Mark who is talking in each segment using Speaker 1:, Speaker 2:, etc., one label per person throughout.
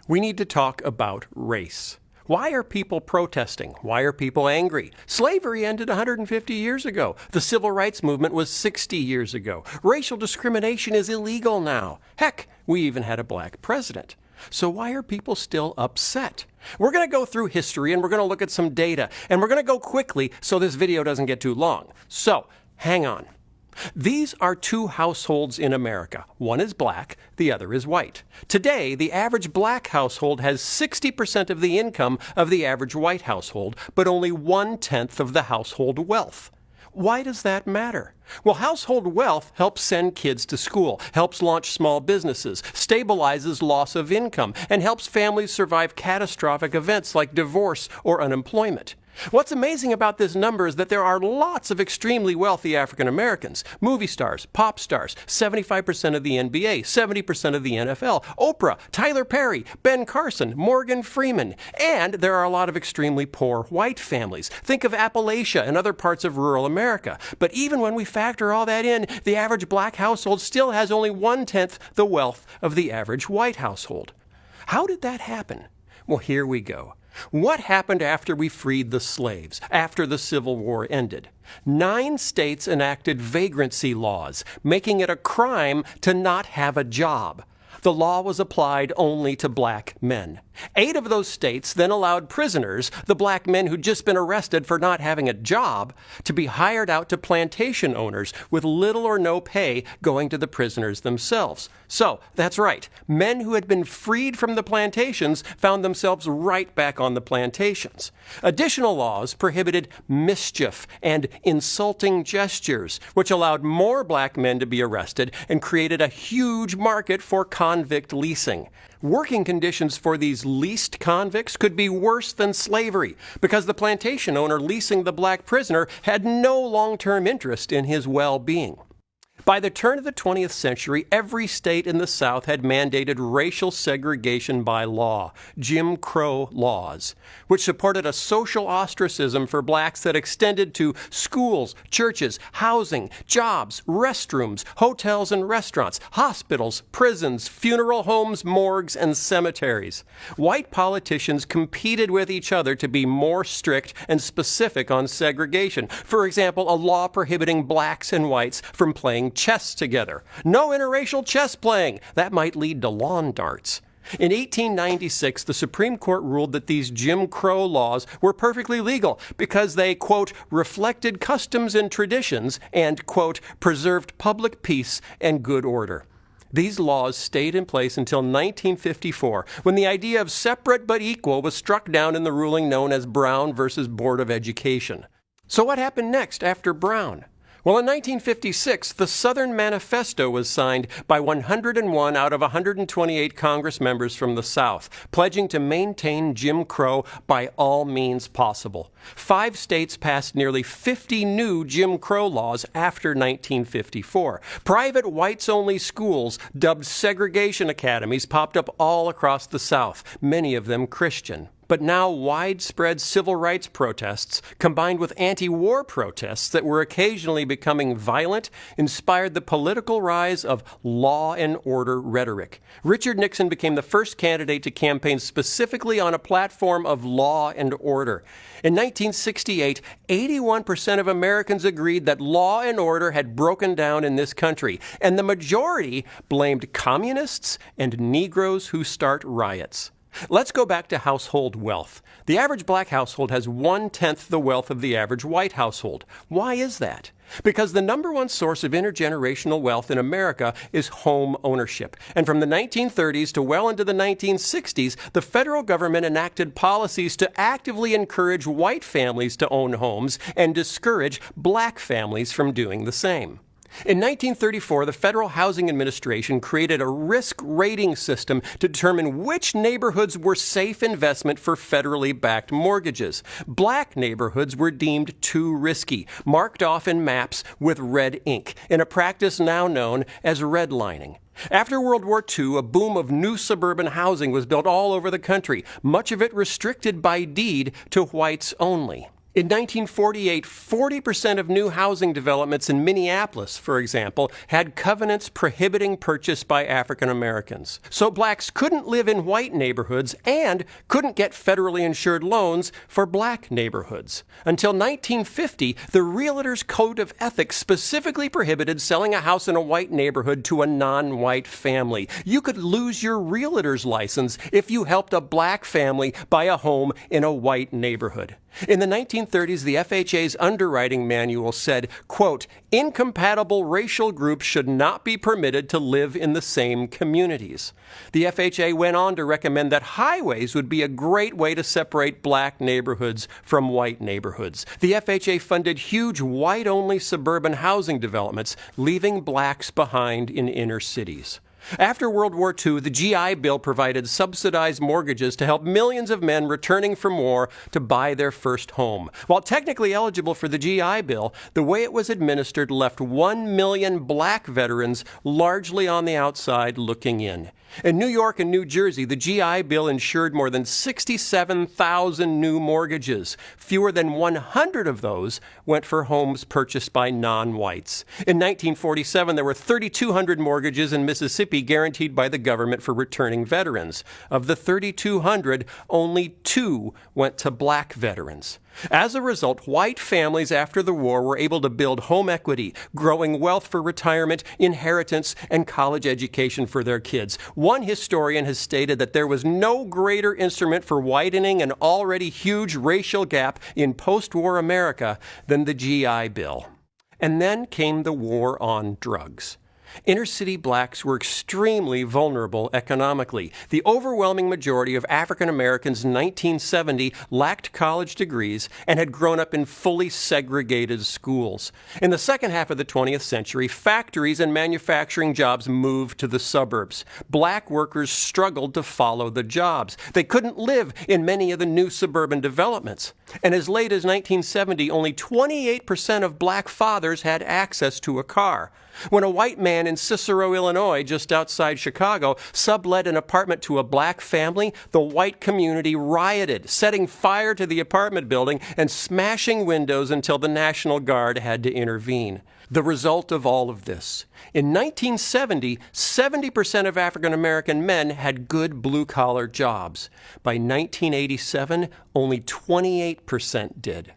Speaker 1: We need to talk about race. Why are people protesting? Why are people angry? Slavery ended 150 years ago. The civil rights movement was 60 years ago. Racial discrimination is illegal now. Heck, we even had a black president. So why are people still upset? We're going to go through history and we're going to look at some data. And we're going to go quickly so this video doesn't get too long. So, hang on. These are two households in America. One is black, the other is white. Today, the average black household has 60% of the income of the average white household, but only 1/10 of the household wealth. Why does that matter? Well, household wealth helps send kids to school, helps launch small businesses, stabilizes loss of income, and helps families survive catastrophic events like divorce or unemployment. What's amazing about this number is that there are lots of extremely wealthy African Americans, movie stars, pop stars, 75% of the NBA, 70% of the NFL, Oprah, Tyler Perry, Ben Carson, Morgan Freeman, and there are a lot of extremely poor white families. Think of Appalachia and other parts of rural America. But even when we factor all that in, the average black household still has only 1/10 the wealth of the average white household. How did that happen? Well, here we go. What happened after we freed the slaves, after the Civil War ended? 9 states enacted vagrancy laws, making it a crime to not have a job. The law was applied only to black men. 8 of those states then allowed prisoners, the black men who'd just been arrested for not having a job, to be hired out to plantation owners with little or no pay going to the prisoners themselves. So, that's right, men who had been freed from the plantations found themselves right back on the plantations. Additional laws prohibited mischief and insulting gestures, which allowed more black men to be arrested and created a huge market for convict leasing. Working conditions for these leased convicts could be worse than slavery because the plantation owner leasing the black prisoner had no long-term interest in his well-being. By the turn of the 20th century, every state in the South had mandated racial segregation by law, Jim Crow laws, which supported a social ostracism for blacks that extended to schools, churches, housing, jobs, restrooms, hotels and restaurants, hospitals, prisons, funeral homes, morgues, and cemeteries. White politicians competed with each other to be more strict and specific on segregation. For example, a law prohibiting blacks and whites from playing chess together. No interracial chess playing. That might lead to lawn darts. In 1896, the Supreme Court ruled that these Jim Crow laws were perfectly legal because they, quote, reflected customs and traditions and, quote, preserved public peace and good order. These laws stayed in place until 1954, when the idea of separate but equal was struck down in the ruling known as Brown versus Board of Education. So what happened next after Brown? Well, in 1956, the Southern Manifesto was signed by 101 out of 128 Congress members from the South, pledging to maintain Jim Crow by all means possible. 5 states passed nearly 50 new Jim Crow laws after 1954. Private whites-only schools, dubbed segregation academies, popped up all across the South, many of them Christian. But now widespread civil rights protests, combined with anti-war protests that were occasionally becoming violent, inspired the political rise of law and order rhetoric. Richard Nixon became the first candidate to campaign specifically on a platform of law and order. In 1968, 81% of Americans agreed that law and order had broken down in this country, and the majority blamed communists and Negroes who start riots. Let's go back to household wealth. The average black household has 1/10 the wealth of the average white household. Why is that? Because the number one source of intergenerational wealth in America is home ownership. And from the 1930s to well into the 1960s, the federal government enacted policies to actively encourage white families to own homes and discourage black families from doing the same. In 1934, the Federal Housing Administration created a risk rating system to determine which neighborhoods were safe investment for federally backed mortgages. Black neighborhoods were deemed too risky, marked off in maps with red ink, in a practice now known as redlining. After World War II, a boom of new suburban housing was built all over the country, much of it restricted by deed to whites only. In 1948, 40% of new housing developments in Minneapolis, for example, had covenants prohibiting purchase by African Americans. So blacks couldn't live in white neighborhoods and couldn't get federally insured loans for black neighborhoods. Until 1950, the Realtors Code of Ethics specifically prohibited selling a house in a white neighborhood to a non-white family. You could lose your realtor's license if you helped a black family buy a home in a white neighborhood. In the 1930s, the FHA's underwriting manual said, quote, incompatible racial groups should not be permitted to live in the same communities. The FHA went on to recommend that highways would be a great way to separate black neighborhoods from white neighborhoods. The FHA funded huge white-only suburban housing developments, leaving blacks behind in inner cities. After World War II, the GI Bill provided subsidized mortgages to help millions of men returning from war to buy their first home. While technically eligible for the GI Bill, the way it was administered left 1 million black veterans largely on the outside looking in. In New York and New Jersey, the GI Bill insured more than 67,000 new mortgages. Fewer than 100 of those went for homes purchased by non-whites. In 1947, there were 3,200 mortgages in Mississippi guaranteed by the government for returning veterans. Of the 3,200, only 2 went to black veterans. As a result, white families after the war were able to build home equity, growing wealth for retirement, inheritance, and college education for their kids. One historian has stated that there was no greater instrument for widening an already huge racial gap in post-war America than the GI Bill. And then came the war on drugs. Inner-city blacks were extremely vulnerable economically. The overwhelming majority of African Americans in 1970 lacked college degrees and had grown up in fully segregated schools. In the second half of the 20th century, factories and manufacturing jobs moved to the suburbs. Black workers struggled to follow the jobs. They couldn't live in many of the new suburban developments. And as late as 1970, only 28% of black fathers had access to a car. When a white man in Cicero, Illinois, just outside Chicago, sublet an apartment to a black family, the white community rioted, setting fire to the apartment building and smashing windows until the National Guard had to intervene. The result of all of this: in 1970, 70% of African American men had good blue-collar jobs. By 1987, only 28% did.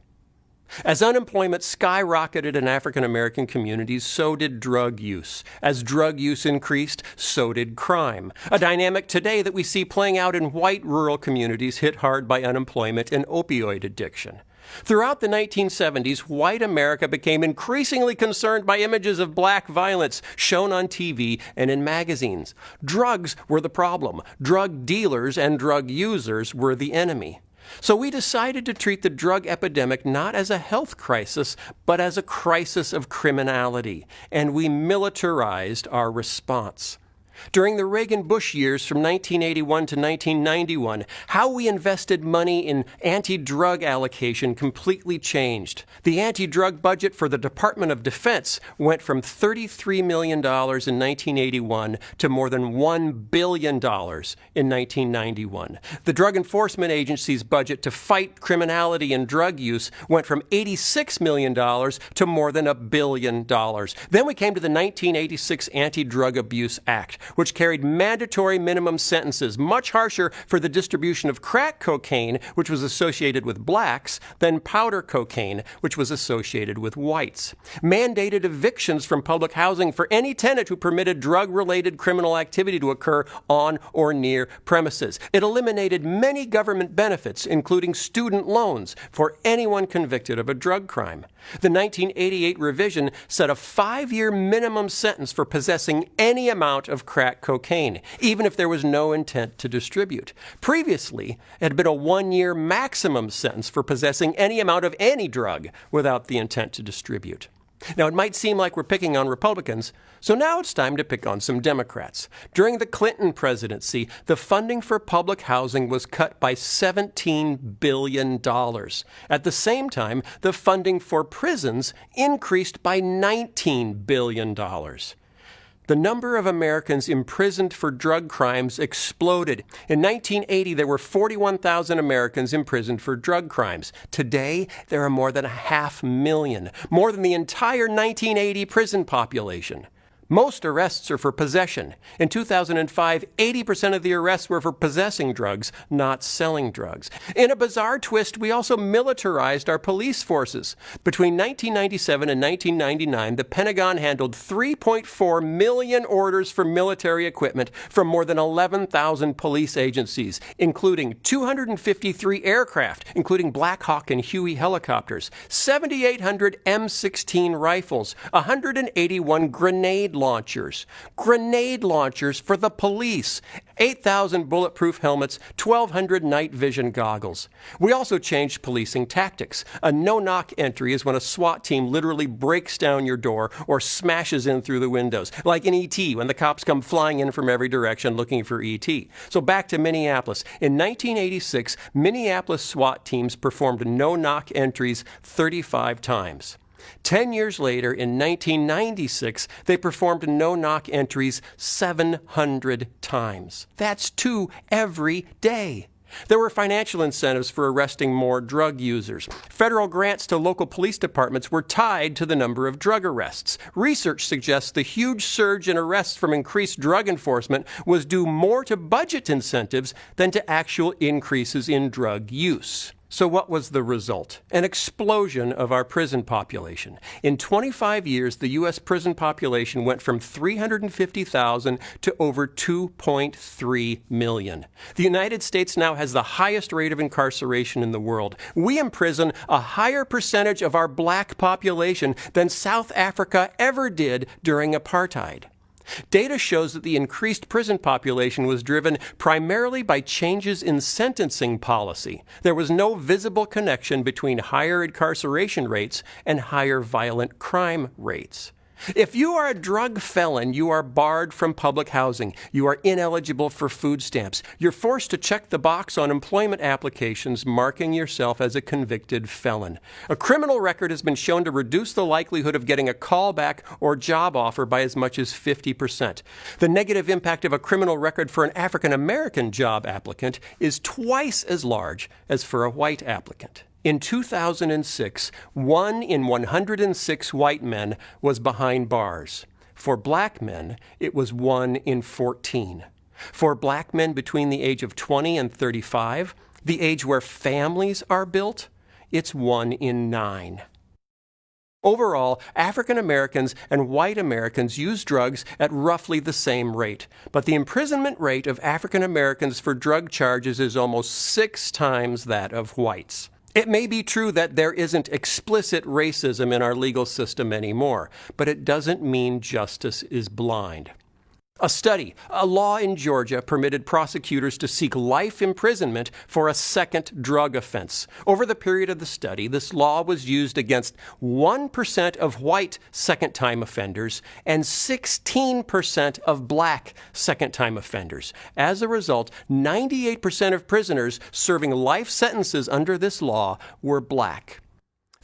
Speaker 1: As unemployment skyrocketed in African American communities, so did drug use. As drug use increased, so did crime. A dynamic today that we see playing out in white rural communities hit hard by unemployment and opioid addiction. Throughout the 1970s, white America became increasingly concerned by images of black violence shown on TV and in magazines. Drugs were the problem. Drug dealers and drug users were the enemy. So we decided to treat the drug epidemic not as a health crisis, but as a crisis of criminality, and we militarized our response. During the Reagan-Bush years from 1981 to 1991, how we invested money in anti-drug allocation completely changed. The anti-drug budget for the Department of Defense went from $33 million in 1981 to more than $1 billion in 1991. The Drug Enforcement Agency's budget to fight criminality and drug use went from $86 million to more than $1 billion. Then we came to the 1986 Anti-Drug Abuse Act, which carried mandatory minimum sentences, much harsher for the distribution of crack cocaine, which was associated with blacks, than powder cocaine, which was associated with whites. Mandated evictions from public housing for any tenant who permitted drug-related criminal activity to occur on or near premises. It eliminated many government benefits, including student loans, for anyone convicted of a drug crime. The 1988 revision set a 5-year minimum sentence for possessing any amount of crack cocaine, even if there was no intent to distribute. Previously, it had been a 1-year maximum sentence for possessing any amount of any drug without the intent to distribute. Now, it might seem like we're picking on Republicans, so now it's time to pick on some Democrats. During the Clinton presidency, the funding for public housing was cut by $17 billion. At the same time, the funding for prisons increased by $19 billion. The number of Americans imprisoned for drug crimes exploded. In 1980, there were 41,000 Americans imprisoned for drug crimes. Today, there are more than 500,000, more than the entire 1980 prison population. Most arrests are for possession. In 2005, 80% of the arrests were for possessing drugs, not selling drugs. In a bizarre twist, we also militarized our police forces. Between 1997 and 1999, the Pentagon handled 3.4 million orders for military equipment from more than 11,000 police agencies, including 253 aircraft, including Black Hawk and Huey helicopters, 7,800 M16 rifles, 181 grenade launchers for the police, 8,000 bulletproof helmets, 1,200 night vision goggles. We also changed policing tactics. A no-knock entry is when a SWAT team literally breaks down your door or smashes in through the windows, like in E.T. when the cops come flying in from every direction looking for E.T. So back to Minneapolis. In 1986, Minneapolis SWAT teams performed no-knock entries 35 times. 10 years later, in 1996, they performed no-knock entries 700 times. That's 2 every day. There were financial incentives for arresting more drug users. Federal grants to local police departments were tied to the number of drug arrests. Research suggests the huge surge in arrests from increased drug enforcement was due more to budget incentives than to actual increases in drug use. So what was the result? An explosion of our prison population. In 25 years, the U.S. prison population went from 350,000 to over 2.3 million. The United States now has the highest rate of incarceration in the world. We imprison a higher percentage of our black population than South Africa ever did during apartheid. Data shows that the increased prison population was driven primarily by changes in sentencing policy. There was no visible connection between higher incarceration rates and higher violent crime rates. If you are a drug felon, you are barred from public housing. You are ineligible for food stamps. You're forced to check the box on employment applications marking yourself as a convicted felon. A criminal record has been shown to reduce the likelihood of getting a callback or job offer by as much as 50%. The negative impact of a criminal record for an African American job applicant is twice as large as for a white applicant. In 2006, 1 in 106 white men was behind bars. For black men, it was 1 in 14. For black men between the age of 20 and 35, the age where families are built, it's 1 in 9. Overall, African Americans and white Americans use drugs at roughly the same rate, but the imprisonment rate of African Americans for drug charges is almost 6 times that of whites. It may be true that there isn't explicit racism in our legal system anymore, but it doesn't mean justice is blind. A law in Georgia permitted prosecutors to seek life imprisonment for a second drug offense. Over the period of the study, this law was used against 1% of white second-time offenders and 16% of black second-time offenders. As a result, 98% of prisoners serving life sentences under this law were black.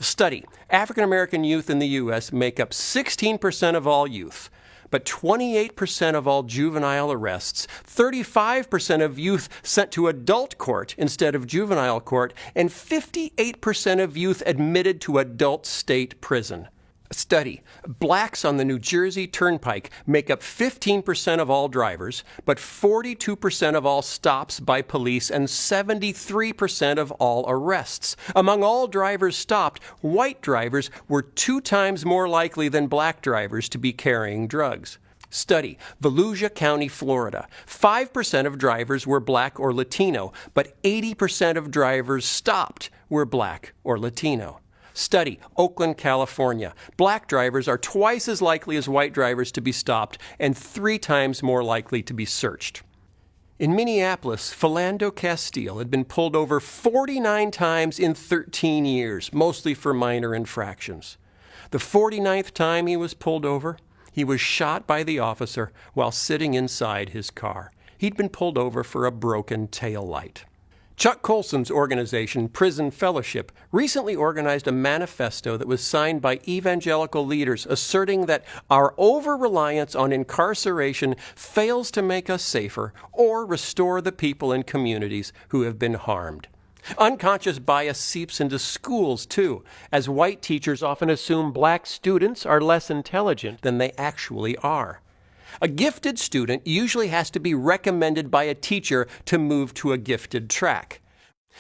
Speaker 1: Study: African American youth in the U.S. make up 16% of all youth, but 28% of all juvenile arrests, 35% of youth sent to adult court instead of juvenile court, and 58% of youth admitted to adult state prison. Study: blacks on the New Jersey Turnpike make up 15% of all drivers, but 42% of all stops by police and 73% of all arrests. Among all drivers stopped, white drivers were 2 times more likely than black drivers to be carrying drugs. Study: Volusia County, Florida. 5% of drivers were black or Latino, but 80% of drivers stopped were black or Latino. Study: Oakland, California. Black drivers are twice as likely as white drivers to be stopped and 3 times more likely to be searched. In Minneapolis, Philando Castile had been pulled over 49 times in 13 years, mostly for minor infractions. The 49th time he was pulled over, he was shot by the officer while sitting inside his car. He'd been pulled over for a broken taillight. Chuck Colson's organization, Prison Fellowship, recently organized a manifesto that was signed by evangelical leaders asserting that our over-reliance on incarceration fails to make us safer or restore the people and communities who have been harmed. Unconscious bias seeps into schools, too, as white teachers often assume black students are less intelligent than they actually are. A gifted student usually has to be recommended by a teacher to move to a gifted track.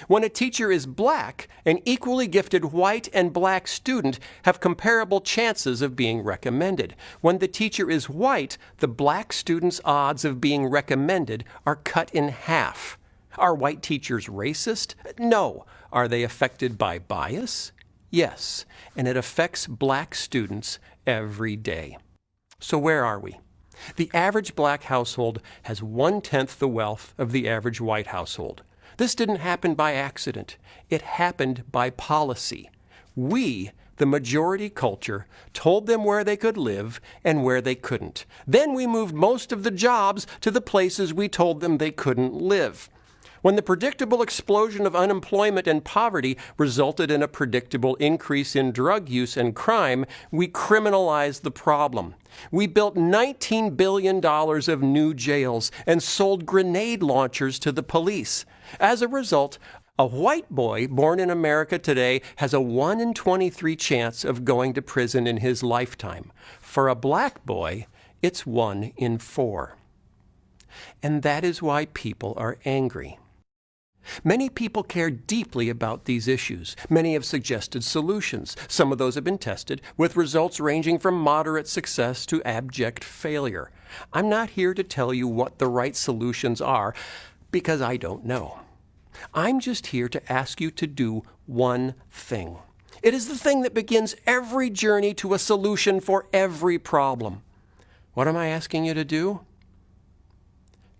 Speaker 1: When a teacher is black, an equally gifted white and black student have comparable chances of being recommended. When the teacher is white, the black student's odds of being recommended are cut in half. Are white teachers racist? No. Are they affected by bias? Yes, and it affects black students every day. So where are we? The average black household has 1/10 the wealth of the average white household. This didn't happen by accident. It happened by policy. We, the majority culture, told them where they could live and where they couldn't. Then we moved most of the jobs to the places we told them they couldn't live. When the predictable explosion of unemployment and poverty resulted in a predictable increase in drug use and crime, we criminalized the problem. We built $19 billion of new jails and sold grenade launchers to the police. As a result, a white boy born in America today has a 1 in 23 chance of going to prison in his lifetime. For a black boy, it's 1 in 4. And that is why people are angry. Many people care deeply about these issues. Many have suggested solutions. Some of those have been tested, with results ranging from moderate success to abject failure. I'm not here to tell you what the right solutions are, because I don't know. I'm just here to ask you to do one thing. It is the thing that begins every journey to a solution for every problem. What am I asking you to do?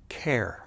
Speaker 1: Care.